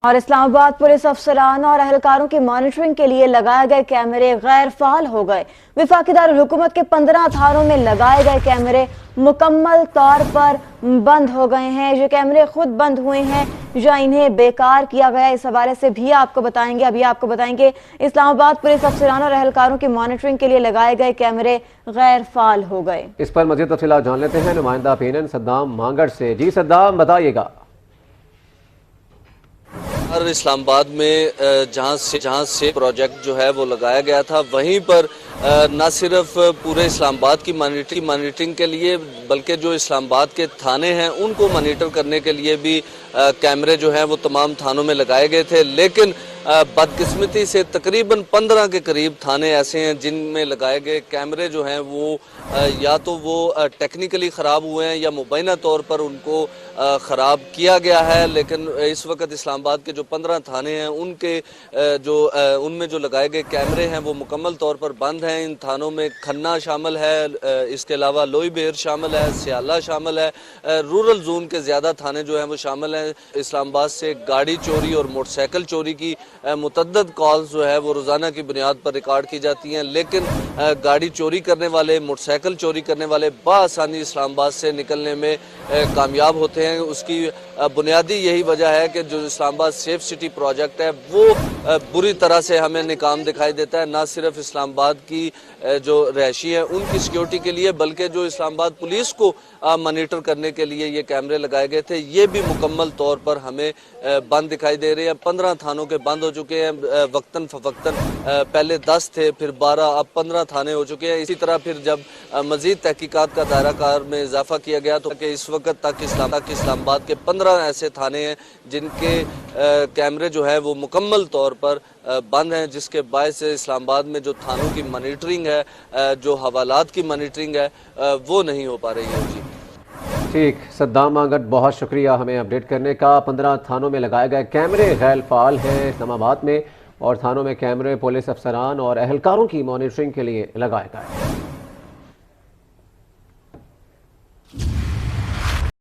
اور اسلام آباد پولیس افسران اور اہلکاروں کی مانیٹرنگ کے لیے لگائے گئے کیمرے غیر فعال ہو گئے۔ وفاقی دارالحکومت کے 15 تھانوں میں لگائے گئے کیمرے مکمل طور پر بند ہو گئے ہیں۔ یہ کیمرے خود بند ہوئے ہیں یا انہیں بیکار کیا گیا، اس حوالے سے بھی آپ کو بتائیں گے۔ ابھی آپ کو بتائیں گے اسلام آباد پولیس افسران اور اہلکاروں کی مانیٹرنگ کے لیے لگائے گئے کیمرے غیر فعال ہو گئے۔ اس پر مزید تفصیلات جان لیتے ہیں نمائندہ PNN صدام مانگڑ سے۔ جی صدام، بتائیے گا۔ اسلام آباد میں جہاں سے پروجیکٹ جو ہے وہ لگایا گیا تھا، وہیں پر نہ صرف پورے اسلام آباد کی مانیٹرنگ کے لیے بلکہ جو اسلام آباد کے تھانے ہیں ان کو مانیٹر کرنے کے لیے بھی کیمرے جو ہیں وہ تمام تھانوں میں لگائے گئے تھے، لیکن بدقسمتی سے تقریباً 15 کے قریب تھانے ایسے ہیں جن میں لگائے گئے کیمرے جو ہیں وہ یا تو وہ ٹیکنیکلی خراب ہوئے ہیں یا مبینہ طور پر ان کو خراب کیا گیا ہے۔ لیکن اس وقت اسلام آباد کے جو 15 تھانے ہیں ان میں جو لگائے گئے کیمرے ہیں وہ مکمل طور پر بند ہیں۔ ان تھانوں میں کھنہ شامل ہے، اس کے علاوہ لوئی بہر شامل ہے، سیالہ شامل ہے، رورل زون کے زیادہ تھانے جو ہیں وہ شامل ہیں۔ اسلام آباد سے گاڑی چوری اور موٹر سائیکل چوری کی متعدد کالز جو ہے وہ روزانہ کی بنیاد پر ریکارڈ کی جاتی ہیں، لیکن گاڑی چوری کرنے والے، موٹر سائیکل چوری کرنے والے بآسانی اسلام آباد سے نکلنے میں کامیاب ہوتے ہیں۔ اس کی بنیادی یہی وجہ ہے کہ جو اسلام آباد سیف سٹی پروجیکٹ ہے وہ بری طرح سے ہمیں ناکام دکھائی دیتا ہے، نہ صرف اسلام آباد کی جو رہائشی ہیں ان کی سیکیورٹی کے لیے بلکہ جو اسلام آباد پولیس کو مانیٹر کرنے کے لیے یہ کیمرے لگائے گئے تھے یہ بھی مکمل طور پر ہمیں بند دکھائی دے رہے ہیں۔ 15 تھانوں کے بند ہو چکے ہیں وقتاً فوقتاً، پہلے 10 تھے، پھر 12، اب 15 تھانے ہو چکے ہیں۔ اسی طرح پھر جب مزید تحقیقات کا دائرہ کار میں اضافہ کیا گیا تو کہ اس وقت تک اسلام آباد کے 15 ایسے تھانے ہیں جن کے کیمرے جو ہے وہ مکمل طور پر بند ہیں، جس کے باعث اسلام آباد میں جو تھانوں کی مانیٹرنگ ہے، جو حوالات کی مانیٹرنگ ہے وہ نہیں ہو پا رہی ہے۔ جی ٹھیک، صدام مانگڑ، بہت شکریہ ہمیں اپڈیٹ کرنے کا۔ 15 تھانوں میں لگائے گئے کیمرے غیر فعال ہیں اسلام آباد میں، اور تھانوں میں کیمرے پولیس افسران اور اہلکاروں کی مانیٹرنگ کے لیے لگائے گئے۔